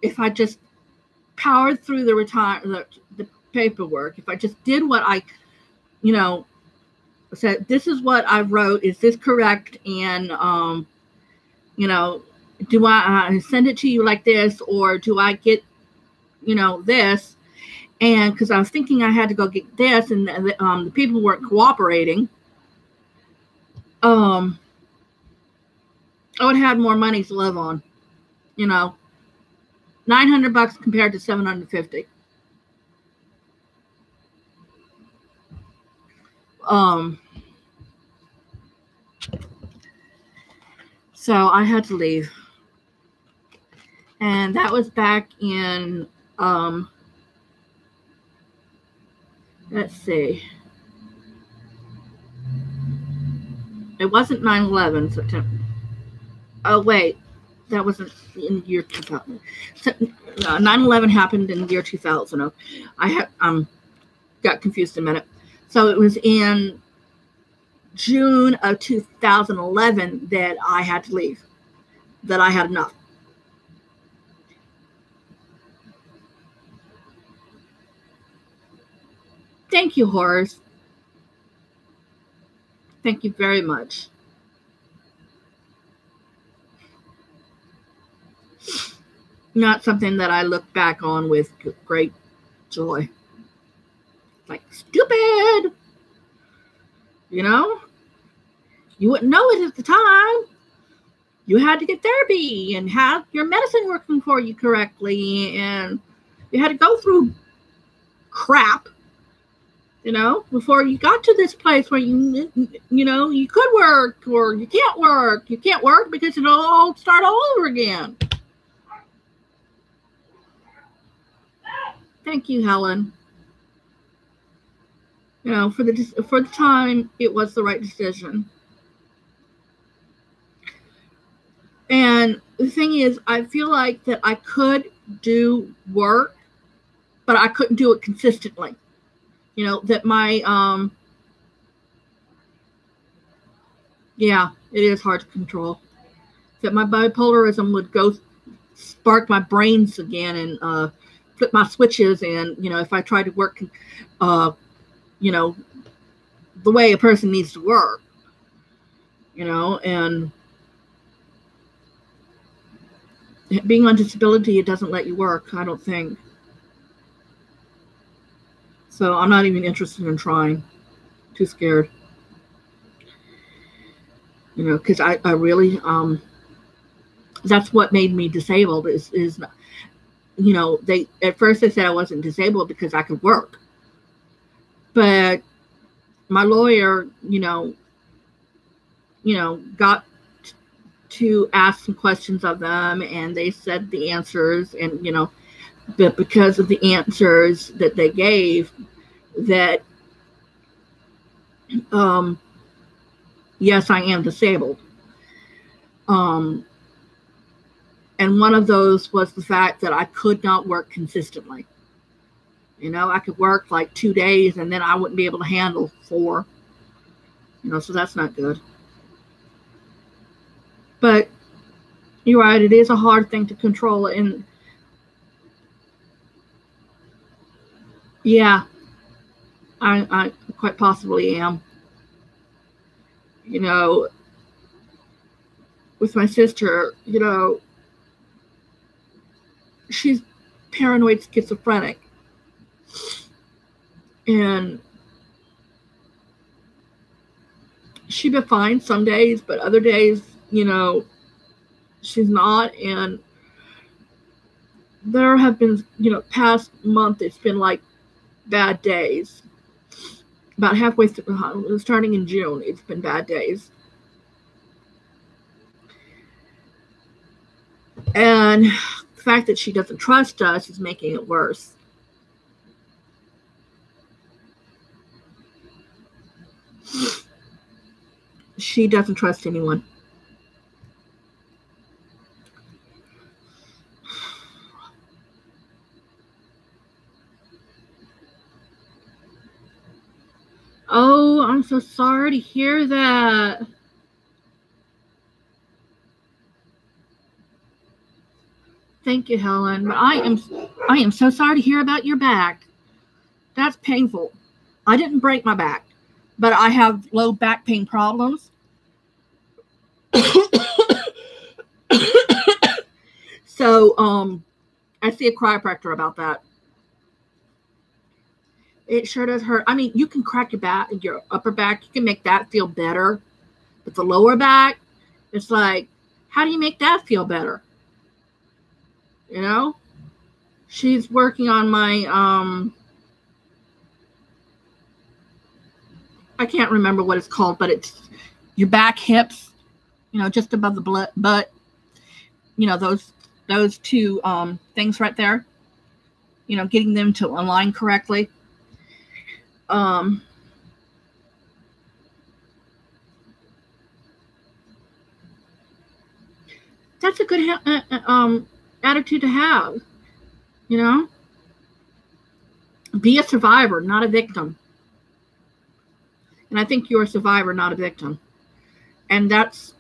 If I just powered through the paperwork, if I just did what I, you know, said, this is what I wrote, is this correct? And, you know, do I send it to you like this, or do I get, you know, this? And because I was thinking I had to go get this, and the people weren't cooperating, I would have more money to live on, you know, $900 compared to $750. So I had to leave, and that was back in, let's see, it wasn't 9/11 September. Oh, wait, that wasn't in the year 2000. 9/11 happened in the year 2000. I got confused a minute. So it was in June of 2011 that I had to leave, that I had enough. Thank you, Horace. Thank you very much. Not something that I look back on with great joy. Like, stupid! You know? You wouldn't know it at the time. You had to get therapy and have your medicine working for you correctly, and you had to go through crap, you know, before you got to this place where you know, you could work or you can't work. You can't work because it'll all start all over again. Thank you, Helen. You know, for the time, it was the right decision. And the thing is, I feel like that I could do work, but I couldn't do it consistently. You know, that my, yeah, it is hard to control. That my bipolarism would go spark my brains again and flip my switches. And, you know, if I tried to work, you know, the way a person needs to work, you know, and being on disability, it doesn't let you work, I don't think. So I'm not even interested in trying. Too scared. You know, because I really, that's what made me disabled is, you know, at first they said I wasn't disabled because I could work. But my lawyer, you know, got to ask some questions of them, and they said the answers, and, you know, but because of the answers that they gave, that, yes, I am disabled. And one of those was the fact that I could not work consistently. You know, I could work like 2 days and then I wouldn't be able to handle 4. You know, so that's not good. But you're right, it is a hard thing to control. And yeah, I quite possibly am. You know, with my sister, you know, she's paranoid schizophrenic. And she'd be fine some days, but other days, you know, she's not. And there have been, you know, past month, it's been like bad days. About halfway through, starting in June, it's been bad days. And the fact that she doesn't trust us is making it worse. She doesn't trust anyone. Oh, I'm so sorry to hear that. Thank you, Helen. But I am so sorry to hear about your back. That's painful. I didn't break my back, but I have low back pain problems. So, I see a chiropractor about that. It sure does hurt. I mean, you can crack your back, your upper back. You can make that feel better. But the lower back, it's like, how do you make that feel better? You know? She's working on my, I can't remember what it's called, but it's your back, hips, you know, just above the butt. You know, those two things right there. You know, getting them to align correctly. That's a good attitude to have. You know, be a survivor, not a victim. And I think you're a survivor, not a victim. And that's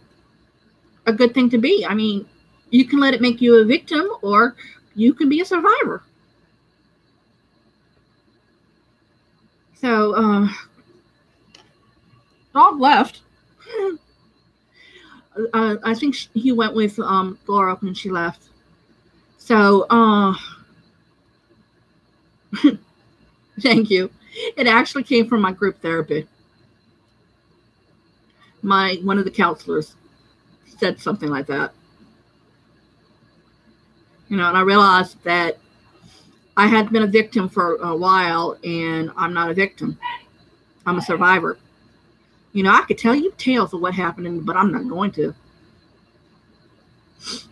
a good thing to be. I mean, you can let it make you a victim, or you can be a survivor. So, dog left. I think he went with Laura when she left. So, thank you. It actually came from my group therapy. One of the counselors said something like that. And I realized that I had been a victim for a while, and I'm not a victim. I'm a survivor. I could tell you tales of what happened, but I'm not going to.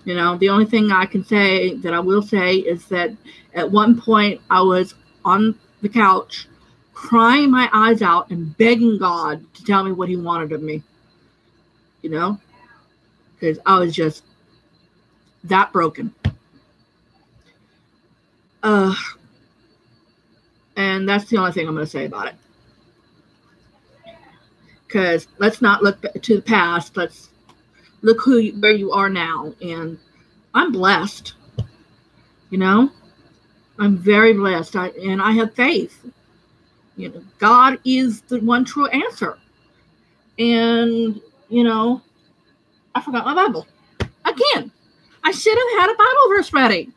The only thing I can say that I will say is that at one point I was on the couch crying my eyes out and begging God to tell me what he wanted of me. Because I was just that broken. And that's the only thing I'm going to say about it. Because let's not look to the past. Let's look where you are now. And I'm blessed. I'm very blessed. I have faith. God is the one true answer. And, I forgot my Bible. Again, I should have had a Bible verse ready.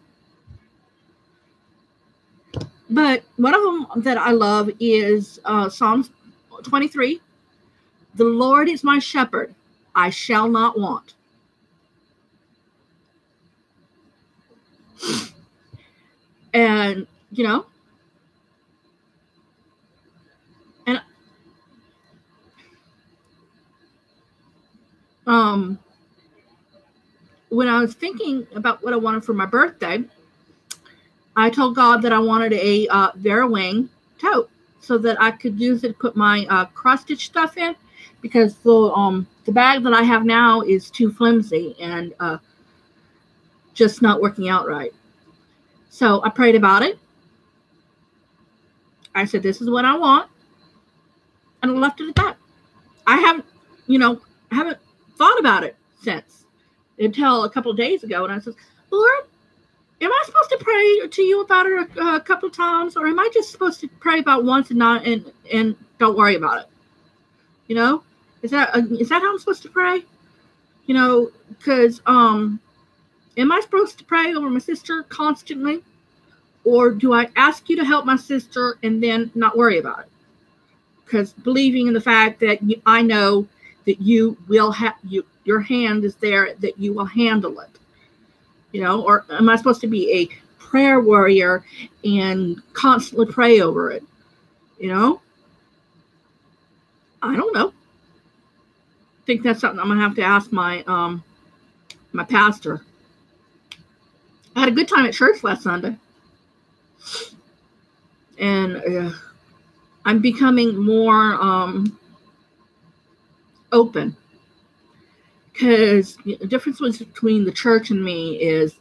But one of them that I love is Psalms 23. The Lord is my shepherd. I shall not want. And, and when I was thinking about what I wanted for my birthday, I told God that I wanted a Vera Wang tote so that I could use it to put my cross-stitch stuff in, because the bag that I have now is too flimsy and just not working out right. So I prayed about it. I said, this is what I want. And I left it at that. I haven't thought about it since, until a couple of days ago. And I said, Lord, am I supposed to pray to you about it a couple of times, or am I just supposed to pray about once and don't worry about it? Is that how I'm supposed to pray? Because am I supposed to pray over my sister constantly, or do I ask you to help my sister and then not worry about it? Because believing in the fact that I know that you will have your hand is there, that you will handle it. Or am I supposed to be a prayer warrior and constantly pray over it? I don't know. I think that's something I'm going to have to ask my my pastor. I had a good time at church last Sunday. And I'm becoming more open. Because the difference between the church and me is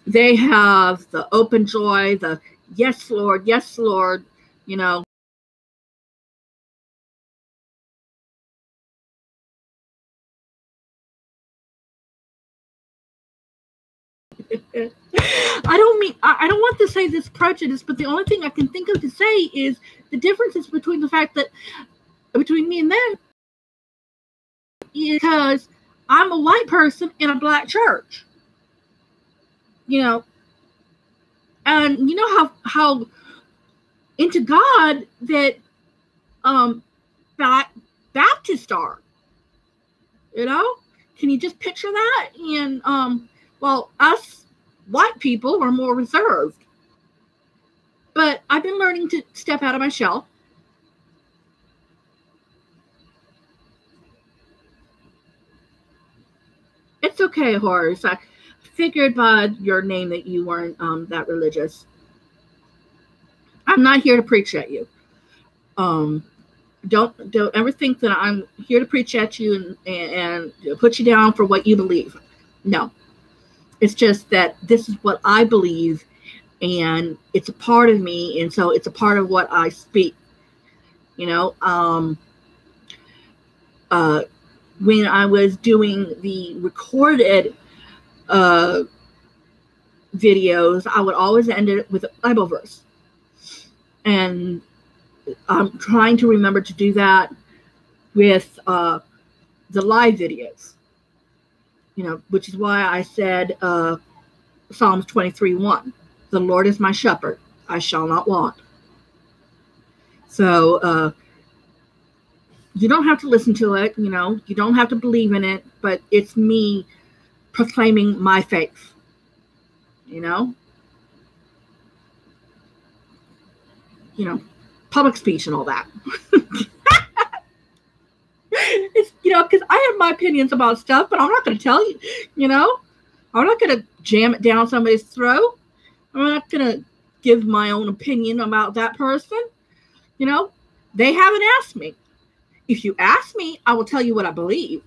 they have the open joy, the yes, Lord, I don't want to say this prejudice, but the only thing I can think of to say is the differences between the fact that between me and them is because I'm a white person in a black church. And how into God that Baptists are. Can you just picture that? And us white people are more reserved. But I've been learning to step out of my shell. It's okay, Horace. I figured by your name that you weren't that religious. I'm not here to preach at you. Don't ever think that I'm here to preach at you and put you down for what you believe. No. It's just that this is what I believe, and it's a part of me, and so it's a part of what I speak. when I was doing the recorded videos, I would always end it with a Bible verse. And I'm trying to remember to do that with the live videos, which is why I said Psalms 23:1. The Lord is my shepherd, I shall not want. So you don't have to listen to it, you don't have to believe in it, but it's me proclaiming my faith, public speech and all that. It's, because I have my opinions about stuff, but I'm not going to tell you, I'm not going to jam it down somebody's throat. I'm not going to give my own opinion about that person. They haven't asked me. If you ask me, I will tell you what I believe.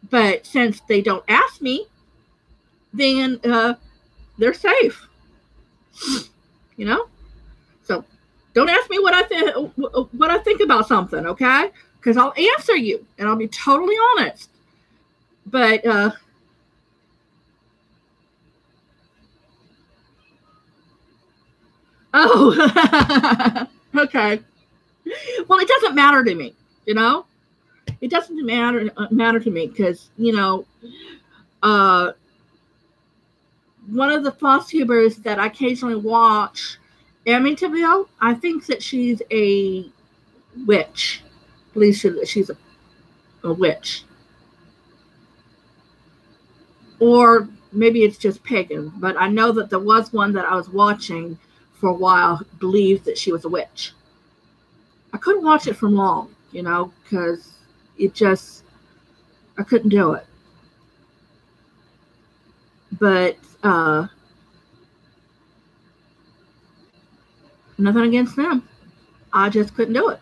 But since they don't ask me, then they're safe. So don't ask me what I think about something, okay? Because I'll answer you and I'll be totally honest. But okay. Well, it doesn't matter to me, It doesn't matter to me because, one of the FlosStubers that I occasionally watch, Amityville, I think that she's a witch. I believe she's a witch. Or maybe it's just pagan, but I know that there was one that I was watching for a while believed that she was a witch. I couldn't watch it for long, because I couldn't do it. But nothing against them. I just couldn't do it.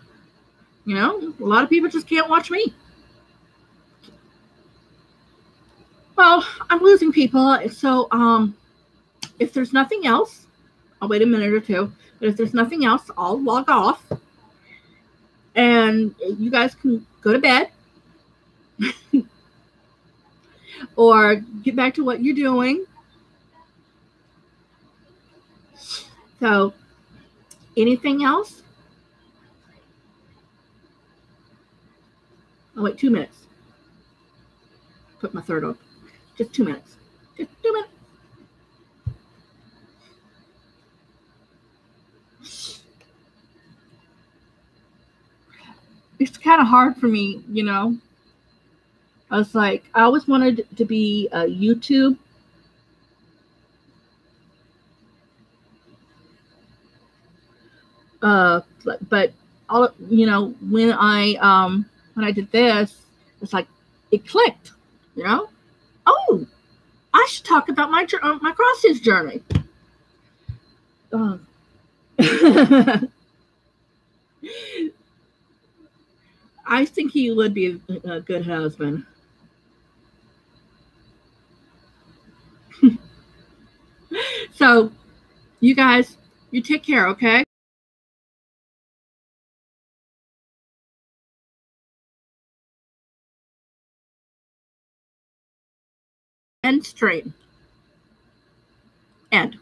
A lot of people just can't watch me. Well, I'm losing people. So if there's nothing else, I'll wait a minute or two. But if there's nothing else, I'll log off. And you guys can go to bed. Or get back to what you're doing. So, anything else? I'll wait 2 minutes. Put my third on. Just 2 minutes. Just 2 minutes. It's kind of hard for me, I was like, I always wanted to be a YouTube. But all when I did this, it's like it clicked, Oh, I should talk about my cross-stitch journey. I think he would be a good husband. So, you guys, you take care, okay? End stream. End.